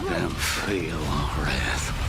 Make them feel wrath.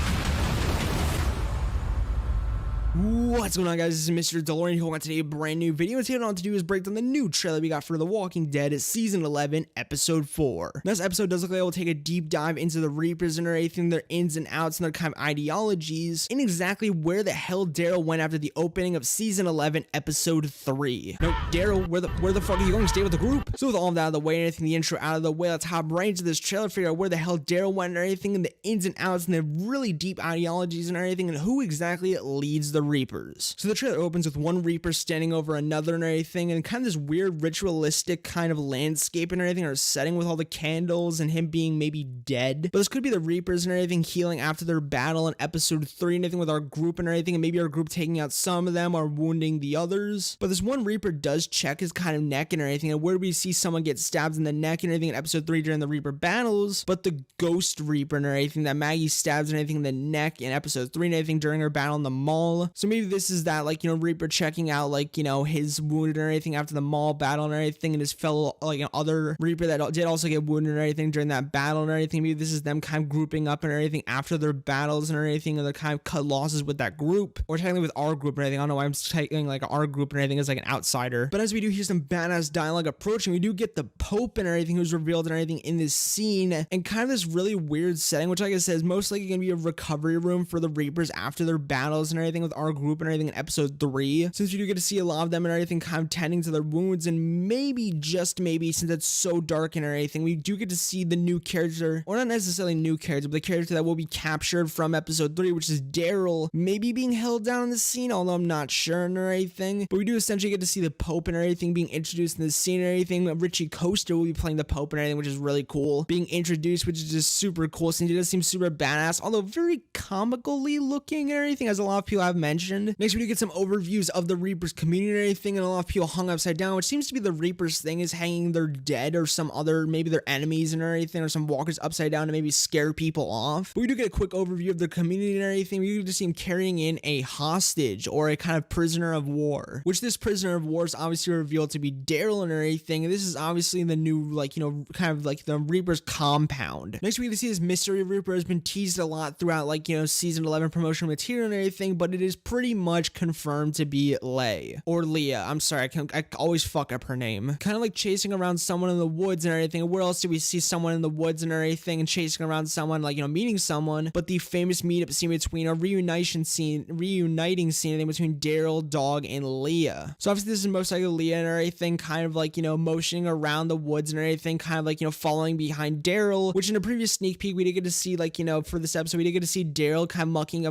What's going on, guys? This is Mr. DeLorean here. Welcome to today a brand new video. And today what I want to do is break down the new trailer we got for The Walking Dead Season 11, Episode 4. Now, this episode does look like it will take a deep dive into the Reapers and everything, their ins and outs, and their kind of ideologies, and exactly where the hell Daryl went after the opening of Season 11, Episode 3. No, Daryl, where the fuck are you going? Stay with the group. So with all of that out of the way and everything, the intro out of the way, let's hop right into this trailer, figure out where the hell Daryl went and everything, and the ins and outs, and the really deep ideologies and everything, and who exactly leads the Reapers. So the trailer opens with one Reaper standing over another and everything, and kind of this weird ritualistic kind of landscape and everything, or setting with all the candles and him being maybe dead. But this could be the Reapers and everything healing after their battle in episode 3 and everything, with our group and everything, and maybe our group taking out some of them or wounding the others. But this one Reaper does check his kind of neck and everything, and where do we see someone get stabbed in the neck and everything in episode 3 during the Reaper battles? But the Ghost Reaper and everything that Maggie stabs and everything in the neck in episode 3 and everything during her battle in the mall. So maybe this is that, like, you know, Reaper checking out, like, you know, his wounded or anything after the mall battle and everything, and his fellow, like, you know, other Reaper that did also get wounded and everything during that battle and everything. Maybe this is them kind of grouping up and everything after their battles and everything, and they're kind of cut losses with that group, or technically with our group and everything. I don't know why I'm taking like our group and everything as like an outsider. But as we do hear some badass dialogue approaching, we do get the Pope and everything who's revealed and everything in this scene, and kind of this really weird setting, which like I said is most likely gonna be a recovery room for the Reapers after their battles and everything with our group and everything in episode 3, since you do get to see a lot of them and everything kind of tending to their wounds. And maybe, just maybe, since it's so dark and everything, we do get to see the new character, or not necessarily new character, but the character that will be captured from episode 3, which is Daryl, maybe being held down in the scene, although I'm not sure and everything. But we do essentially get to see the Pope and everything being introduced in the scene and everything. Richie Coaster will be playing the Pope and everything, which is really cool, being introduced, which is just super cool, since he does seem super badass, although very comically looking and everything, as a lot of people have mentioned. Next, we do get some overviews of the Reapers community and everything, and a lot of people hung upside down, which seems to be the Reapers thing, is hanging their dead or some other, maybe their enemies and everything, or some walkers upside down to maybe scare people off. But we do get a quick overview of their community and everything. We do get to see him carrying in a hostage, or a kind of prisoner of war, which this prisoner of war is obviously revealed to be Daryl and everything. And this is obviously the new, like, you know, kind of like the Reapers compound. Next, we get to see this mystery Reaper has been teased a lot throughout, like, you know, season 11 promotional material and everything, but it is pretty much confirmed to be Leah. I'm sorry, I always fuck up her name. Kind of like chasing around someone in the woods and everything. Where else do we see someone in the woods and everything, and chasing around someone, like, you know, meeting someone? But the famous meetup scene between a reuniting scene between Daryl, Dog, and Leah. So obviously this is most likely Leah and everything, kind of like, you know, motioning around the woods and everything, kind of like, you know, following behind Daryl, which in a previous sneak peek we did get to see, like, you know, for this episode we did get to see Daryl kind of mucking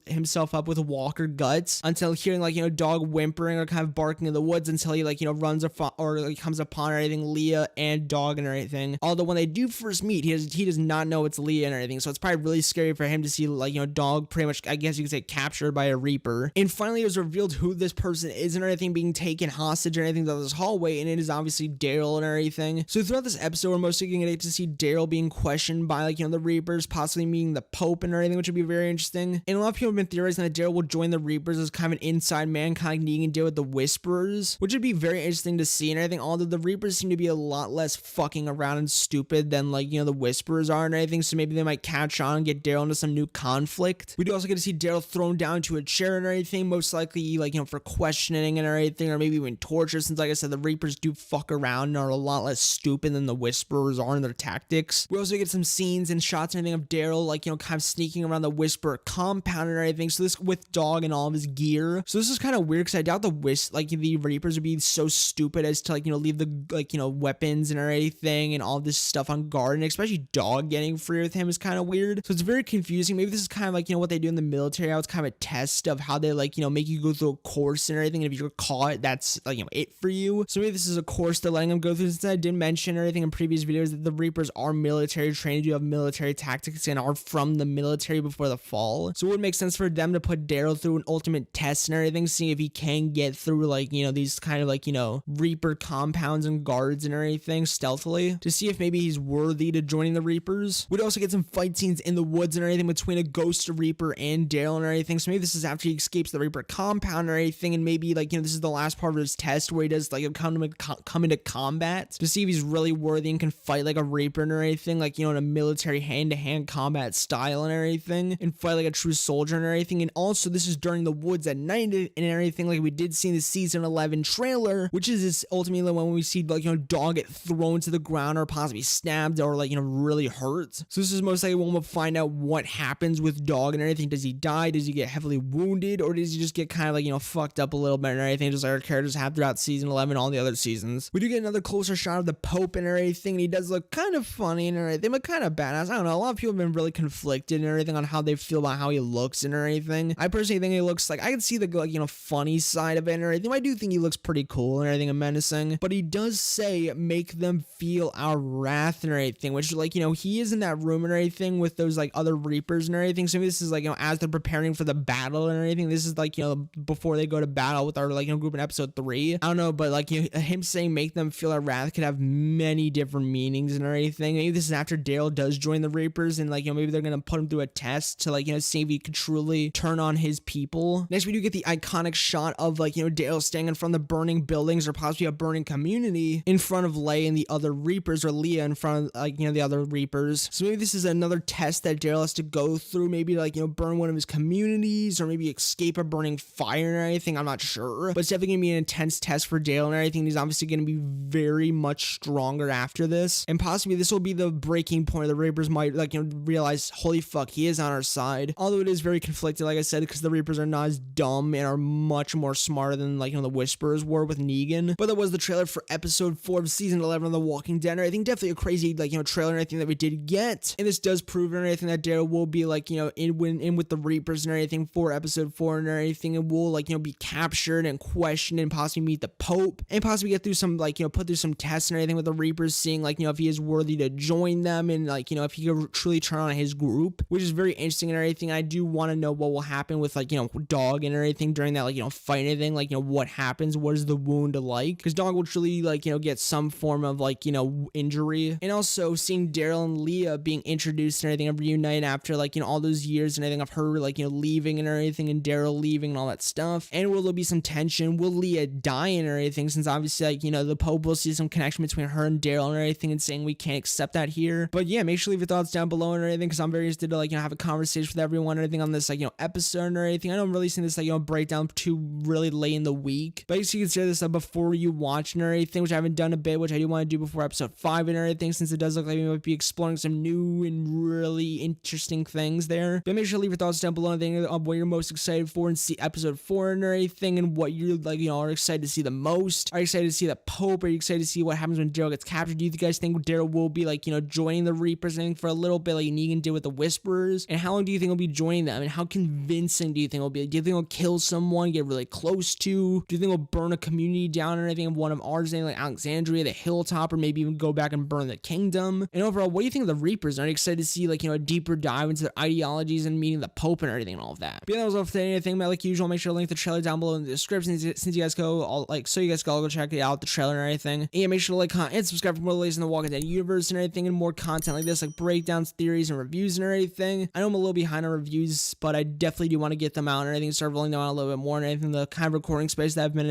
himself up with walker guts, until hearing, like, you know, Dog whimpering or kind of barking in the woods, until he, like, you know, runs or like comes upon everything Leah and Dog and everything. Although when they do first meet, he does not know it's Leah and everything, so it's probably really scary for him to see, like, you know, Dog pretty much, I guess you could say, captured by a Reaper. And finally it was revealed who this person is and everything, being taken hostage and everything to this hallway, and it is obviously Daryl and everything. So throughout this episode we're mostly going to get to see Daryl being questioned by, like, you know, the Reapers, possibly meeting the Pope and everything, which would be very interesting. And a lot of people have been theorizing that Daryl will join the Reapers as kind of an inside man, kind of like needing to deal with the Whisperers, which would be very interesting to see and everything. Although the Reapers seem to be a lot less fucking around and stupid than, like, you know, the Whisperers are and everything, so maybe they might catch on and get Daryl into some new conflict. We do also get to see Daryl thrown down to a chair and everything, most likely, like, you know, for questioning and everything, or maybe even torture, since, like I said, the Reapers do fuck around and are a lot less stupid than the Whisperers are in their tactics. We also get some scenes and shots and everything of Daryl, like, you know, kind of sneaking around the Whisperer compound and everything, so this with Dog and all of his gear. So this is kind of weird, because I doubt the Reapers would be so stupid as to, like, you know, leave the, like, you know, weapons and everything and all this stuff on guard, and especially Dog getting free with him is kind of weird. So it's very confusing. Maybe this is kind of like, you know, what they do in the military, how it's kind of a test of how they, like, you know, make you go through a course and everything, and if you're caught, that's, like, you know, it for you. So maybe this is a course they're letting them go through, since I did mention everything in previous videos that the Reapers are military trained, do have military tactics, and are from the military before the fall. So it would make sense for them to put Daryl through an ultimate test and everything, see if he can get through like, you know, these kind of like, you know, Reaper compounds and guards and everything stealthily to see if maybe he's worthy to joining the Reapers. We'd also get some fight scenes in the woods and everything between a ghost Reaper and Daryl and everything. So maybe this is after he escapes the Reaper compound or anything, and maybe like, you know, this is the last part of his test where he does like come into combat to see if he's really worthy and can fight like a Reaper and everything, like, you know, in a military hand-to-hand combat style and everything, and fight like a true soldier and everything. And also this is during the woods at night and everything, like we did see in the season 11 trailer, which is this ultimately when we see like, you know, Dog get thrown to the ground or possibly stabbed or like, you know, really hurt. So this is most likely when we'll find out what happens with Dog and everything. Does he die? Does he get heavily wounded? Or does he just get kind of like, you know, fucked up a little bit and everything, just like our characters have throughout season 11 and all the other seasons. We do get another closer shot of the Pope and everything, and he does look kind of funny and everything, but kind of badass. I don't know, a lot of people have been really conflicted and everything on how they feel about how he looks and everything. I personally think he looks like, I can see the like, you know, funny side of it and everything. I do think he looks pretty cool and everything and menacing, but he does say make them feel our wrath and everything, which like, you know, he is in that room and everything with those like other Reapers and everything. So maybe this is like, you know, as they're preparing for the battle and everything, this is like, you know, before they go to battle with our like, you know, group in episode 3. I don't know, but like, you know, him saying make them feel our wrath could have many different meanings and everything. Maybe this is after Daryl does join the Reapers and like, you know, maybe they're gonna put him through a test to like, you know, see if he could truly turn on his people. Next we do get the iconic shot of like, you know, Daryl standing in front of the burning buildings or possibly a burning community in front of Leah and the other Reapers, or Leah in front of like, you know, the other Reapers. So maybe this is another test that Daryl has to go through, maybe like, you know, burn one of his communities or maybe escape a burning fire or anything. I'm not sure, but it's definitely gonna be an intense test for Daryl and everything. He's obviously gonna be very much stronger after this, and possibly this will be the breaking point. The Reapers might like, you know, realize, holy fuck, he is on our side. Although it is very conflicted, like I said, because the Reapers are not as dumb and are much more smarter than like, you know, the Whisperers were with Negan. But that was the trailer for episode 4 of season 11 of The Walking Dead. I think definitely a crazy like, you know, trailer and everything that we did get, and this does prove and everything that Daryl will be like, you know, in with the Reapers and everything for episode 4 and everything, and will like, you know, be captured and questioned and possibly meet the Pope and possibly get through some like, you know, put through some tests and everything with the Reapers, seeing like, you know, if he is worthy to join them and like, you know, if he could truly turn on his group, which is very interesting and everything. I do want to know what will happen with like, you know, Dog and everything during that like, you know, fight and everything, like, you know, what happens, what is the wound like, because Dog will truly like, you know, get some form of like, you know, injury. And also seeing Daryl and Leah being introduced and everything of Reunite after like, you know, all those years and everything of her like, you know, leaving and everything and Daryl leaving and all that stuff. And will there be some tension? Will Leah die and everything, since obviously like, you know, the Pope will see some connection between her and Daryl and everything and saying we can't accept that here. But yeah, make sure to leave your thoughts down below and everything, because I'm very interested to like, you know, have a conversation with everyone and everything on this like, you know, episode or anything. I know I'm releasing this like, you know, breakdown too really late in the week, but you can consider this up before you watch and everything, which I haven't done a bit, which I do want to do before episode 5 and everything, since it does look like we might be exploring some new and really interesting things there. But make sure to leave your thoughts down below and think of what you're most excited for and see episode 4 and everything, and what you're like, you know, are excited to see the most. Are you excited to see the Pope? Are you excited to see what happens when Daryl gets captured? Do you guys think Daryl will be like, you know, joining the Reapers and for a little bit like Negan did with the Whisperers? And how long do you think he'll be joining them? And how convincing do you think he'll be? Do you think he'll kill someone, get really close to? Do you think he'll burn a community down or anything of one of ours, like Alexandria, the Hilltop, or maybe even go back and burn the kingdom? And overall, what do you think of the Reapers? Are you excited to see like, you know, a deeper dive into their ideologies and meeting the Pope and everything and all of that? But yeah, that was all for today. Anything, but like usual, make sure to link the trailer down below in the description, since you guys go all like, so you guys can all go check it out, the trailer and everything. And yeah, make sure to like, comment, and subscribe for more latest in the Walking Dead universe and everything, and more content like this, like breakdowns, theories, and reviews and everything. I know I'm a little behind on reviews, but I definitely do want to get them out and everything, start rolling them out a little bit more and everything. The kind of recording space that I've been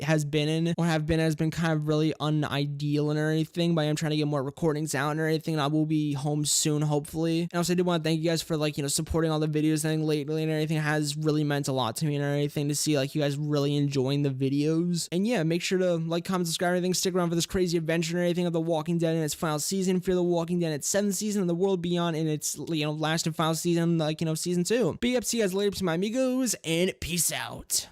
has been kind of really unideal and everything, but I'm trying to get more recordings out and everything, and I will be home soon, hopefully. And also I did want to thank you guys for like, you know, supporting all the videos and everything lately and everything. It has really meant a lot to me and everything to see like you guys really enjoying the videos. And yeah, make sure to like, comment, subscribe, and everything. Stick around for this crazy adventure and everything of The Walking Dead in its final season, Fear the Walking Dead in its 7th season, and The World Beyond in its, you know, last and final season, like, you know, season 2. Big up, see you guys later, to my amigos, and peace out.